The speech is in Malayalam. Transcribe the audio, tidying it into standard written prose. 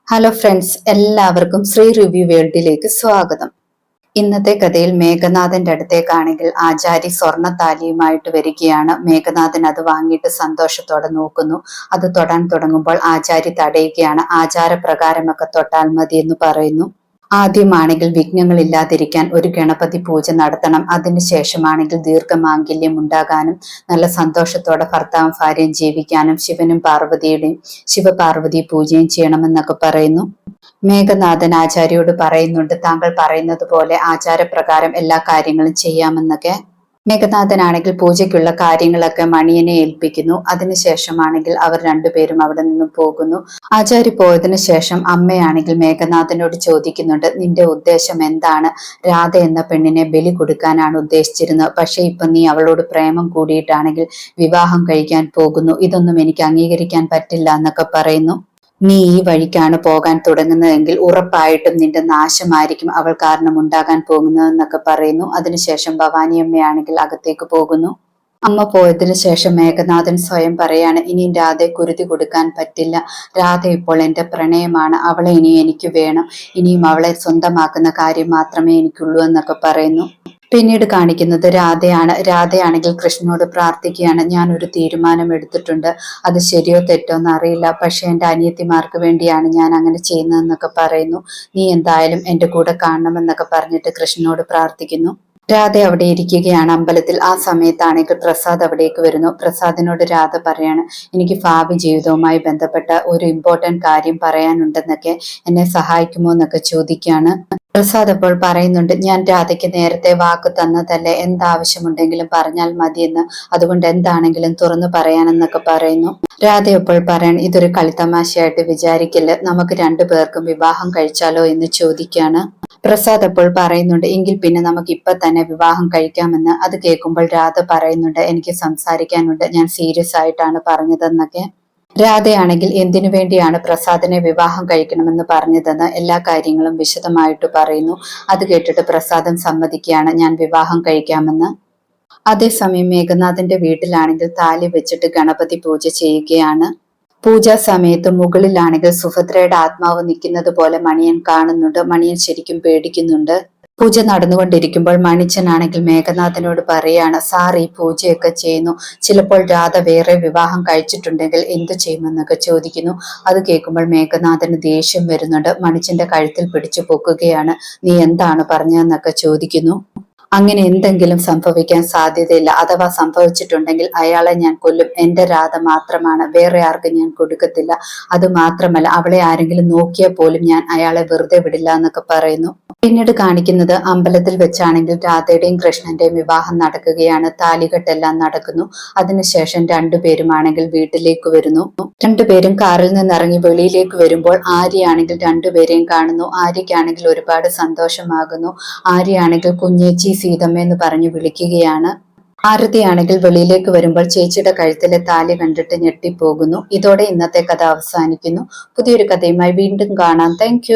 ഹലോ ഫ്രണ്ട്സ്, എല്ലാവർക്കും ശ്രീ റിവ്യൂ വേൾഡിലേക്ക് സ്വാഗതം. ഇന്നത്തെ കഥയിൽ മേഘനാഥന്റെ അടുത്തേക്കാണെങ്കിൽ ആചാരി സ്വർണ്ണ താലിയുമായിട്ട് വരികയാണ്. മേഘനാഥൻ അത് വാങ്ങിയിട്ട് സന്തോഷത്തോടെ നോക്കുന്നു. അത് തൊടാൻ തുടങ്ങുമ്പോൾ ആചാരി തടയുകയാണ്. ആചാരപ്രകാരമൊക്കെ തൊട്ടാൽ മതി എന്ന് പറയുന്നു. ആദ്യമാണെങ്കിൽ വിഘ്നങ്ങൾ ഇല്ലാതിരിക്കാൻ ഒരു ഗണപതി പൂജ നടത്തണം. അതിനുശേഷമാണെങ്കിൽ ദീർഘമാംഗല്യം ഉണ്ടാകാനും നല്ല സന്തോഷത്തോടെ ഭർത്താവും ഭാര്യയും ജീവിക്കാനും ശിവനും പാർവതിയുടെയും ശിവപാർവതി പൂജയും ചെയ്യണമെന്നൊക്കെ പറയുന്നു. മേഘനാഥൻ ആചാര്യോട് പറയുന്നുണ്ട്, താങ്കൾ പറയുന്നത് പോലെ ആചാരപ്രകാരം എല്ലാ കാര്യങ്ങളും ചെയ്യാമെന്നൊക്കെ. മേഘനാഥനാണെങ്കിൽ പൂജയ്ക്കുള്ള കാര്യങ്ങളൊക്കെ മണിയനെ ഏൽപ്പിക്കുന്നു. അതിനുശേഷമാണെങ്കിൽ അവർ രണ്ടുപേരും അവിടെ നിന്നും പോകുന്നു. ആചാരി പോയതിനു ശേഷം അമ്മയാണെങ്കിൽ മേഘനാഥനോട് ചോദിക്കുന്നുണ്ട്, നിന്റെ ഉദ്ദേശം എന്താണ്? രാധ എന്ന പെണ്ണിനെ ബലി കൊടുക്കാനാണ് ഉദ്ദേശിച്ചിരുന്നത്. പക്ഷെ ഇപ്പൊ നീ അവളോട് പ്രേമം കൂടിയിട്ടാണെങ്കിൽ വിവാഹം കഴിക്കാൻ പോകുന്നു. ഇതൊന്നും എനിക്ക് അംഗീകരിക്കാൻ പറ്റില്ല എന്നൊക്കെ പറയുന്നു. നീ ഈ വഴിക്കാണ് പോകാൻ തുടങ്ങുന്നതെങ്കിൽ ഉറപ്പായിട്ടും നിന്റെ നാശമായിരിക്കും അവൾ കാരണം ഉണ്ടാകാൻ പോകുന്നതെന്നൊക്കെ പറയുന്നു. അതിനുശേഷം ഭവാനിയമ്മയാണെങ്കിൽ അകത്തേക്ക് പോകുന്നു. അമ്മ പോയതിനു ശേഷം മേഘനാഥൻ സ്വയം പറയാണ്, ഇനിയും രാധയെ കുരുതി കൊടുക്കാൻ പറ്റില്ല. രാധ ഇപ്പോൾ എന്റെ പ്രണയമാണ്. അവളെ ഇനി എനിക്ക് വേണം. ഇനിയും അവളെ സ്വന്തമാക്കുന്ന കാര്യം മാത്രമേ എനിക്കുള്ളൂ എന്നൊക്കെ പറയുന്നു. പിന്നീട് കാണിക്കുന്നത് രാധയാണെങ്കിൽ കൃഷ്ണനോട് പ്രാർത്ഥിക്കുകയാണ്, ഞാൻ ഒരു തീരുമാനം എടുത്തിട്ടുണ്ട്. അത് ശരിയോ തെറ്റോ എന്ന് അറിയില്ല. പക്ഷെ എൻ്റെ അനിയത്തിമാർക്ക് വേണ്ടിയാണ് ഞാൻ അങ്ങനെ ചെയ്യുന്നതെന്നൊക്കെ പറയുന്നു. നീ എന്തായാലും എൻ്റെ കൂടെ കാണണമെന്നൊക്കെ പറഞ്ഞിട്ട് കൃഷ്ണനോട് പ്രാർത്ഥിക്കുന്നു. രാധ അവിടെ ഇരിക്കുകയാണ് അമ്പലത്തിൽ. ആ സമയത്താണെങ്കിൽ പ്രസാദ് അവിടേക്ക് വരുന്നു. പ്രസാദിനോട് രാധ പറയാണ്, എനിക്ക് ഭാവി ജീവിതവുമായി ബന്ധപ്പെട്ട ഒരു ഇമ്പോർട്ടന്റ് കാര്യം പറയാനുണ്ടെന്നൊക്കെ, എന്നെ സഹായിക്കുമോ എന്നൊക്കെ ചോദിക്കുകയാണ്. പ്രസാദ് അപ്പോൾ പറയുന്നുണ്ട്, ഞാൻ രാധയ്ക്ക് നേരത്തെ വാക്ക് തന്നതല്ലേ, എന്താവശ്യമുണ്ടെങ്കിലും പറഞ്ഞാൽ മതിയെന്ന്, അതുകൊണ്ട് എന്താണെങ്കിലും തുറന്നു പറയാനെന്നൊക്കെ പറയുന്നു. രാധ അപ്പോൾ പറയണം, ഇതൊരു കളിത്തമാശയായിട്ട് വിചാരിക്കില്ല, നമുക്ക് രണ്ടുപേർക്കും വിവാഹം കഴിച്ചാലോ എന്ന് ചോദിക്കാണ്. പ്രസാദ് അപ്പോൾ പറയുന്നുണ്ട്, എങ്കിൽ പിന്നെ നമുക്ക് ഇപ്പൊ തന്നെ വിവാഹം കഴിക്കാമെന്ന്. അത് കേൾക്കുമ്പോൾ രാധ പറയുന്നുണ്ട്, എനിക്ക് സംസാരിക്കാനുണ്ട്, ഞാൻ സീരിയസ് ആയിട്ടാണ് പറഞ്ഞതെന്നൊക്കെ. രാധയാണെങ്കിൽ എന്തിനു വേണ്ടിയാണ് പ്രസാദിനെ വിവാഹം കഴിക്കണമെന്ന് പറഞ്ഞതെന്ന് എല്ലാ കാര്യങ്ങളും വിശദമായിട്ട് പറയുന്നു. അത് കേട്ടിട്ട് പ്രസാദം സമ്മതിക്കുകയാണ്, ഞാൻ വിവാഹം കഴിക്കാമെന്ന്. അതേസമയം മേഘനാഥന്റെ വീട്ടിലാണെങ്കിൽ താലി വെച്ചിട്ട് ഗണപതി പൂജ ചെയ്യുകയാണ്. പൂജാ സമയത്ത് മുകളിലാണെങ്കിൽ സുഭദ്രയുടെ ആത്മാവ് നിൽക്കുന്നത് പോലെ മണിയൻ കാണുന്നുണ്ട്. മണിയൻ ശരിക്കും പേടിക്കുന്നുണ്ട്. പൂജ നടന്നുകൊണ്ടിരിക്കുമ്പോൾ മണിച്ചനാണെങ്കിൽ മേഘനാഥനോട് പറയാണ്, സാർ ഈ പൂജയൊക്കെ ചെയ്യുന്നു, ചിലപ്പോൾ രാധ വേറെ വിവാഹം കഴിച്ചിട്ടുണ്ടെങ്കിൽ എന്തു ചെയ്യുമെന്നൊക്കെ ചോദിക്കുന്നു. അത് കേൾക്കുമ്പോൾ മേഘനാഥന് ദേഷ്യം വരുന്നുണ്ട്. മണിച്ചന്റെ കഴുത്തിൽ പിടിച്ചു പൊക്കുകയാണ്. നീ എന്താണ് പറഞ്ഞതെന്നൊക്കെ ചോദിക്കുന്നു. അങ്ങനെ എന്തെങ്കിലും സംഭവിക്കാൻ സാധ്യതയില്ല. അഥവാ സംഭവിച്ചിട്ടുണ്ടെങ്കിൽ അയാളെ ഞാൻ കൊല്ലും. എന്റെ രാധ മാത്രമാണ്, വേറെ ആർക്കും ഞാൻ കൊടുക്കത്തില്ല. അത് മാത്രമല്ല, അവളെ ആരെങ്കിലും നോക്കിയാൽ പോലും ഞാൻ അയാളെ വെറുതെ വിടില്ല എന്നൊക്കെ പറയുന്നു. പിന്നീട് കാണിക്കുന്നത് അമ്പലത്തിൽ വെച്ചാണെങ്കിൽ രാധയുടെയും കൃഷ്ണന്റെയും വിവാഹം നടക്കുകയാണ്. താലികെട്ടെല്ലാം നടക്കുന്നു. അതിനുശേഷം രണ്ടുപേരുമാണെങ്കിൽ വീട്ടിലേക്ക് വരുന്നു. രണ്ടുപേരും കാറിൽ നിന്നിറങ്ങി വെളിയിലേക്ക് വരുമ്പോൾ ആര്യയാണെങ്കിൽ രണ്ടുപേരെയും കാണുന്നു. ആര്യയ്ക്കാണെങ്കിൽ ഒരുപാട് സന്തോഷമാകുന്നു. ആര്യയാണെങ്കിൽ കുഞ്ഞേച്ചി സീതമ്മ എന്ന് പറഞ്ഞു വിളിക്കുകയാണ്. ആരതിയാണെങ്കിൽ വെളിയിലേക്ക് വരുമ്പോൾ ചേച്ചിയുടെ കഴുത്തിലെ താലി കണ്ടിട്ട് ഞെട്ടിപ്പോകുന്നു. ഇതോടെ ഇന്നത്തെ കഥ അവസാനിക്കുന്നു. പുതിയൊരു കഥയുമായി വീണ്ടും കാണാം. താങ്ക്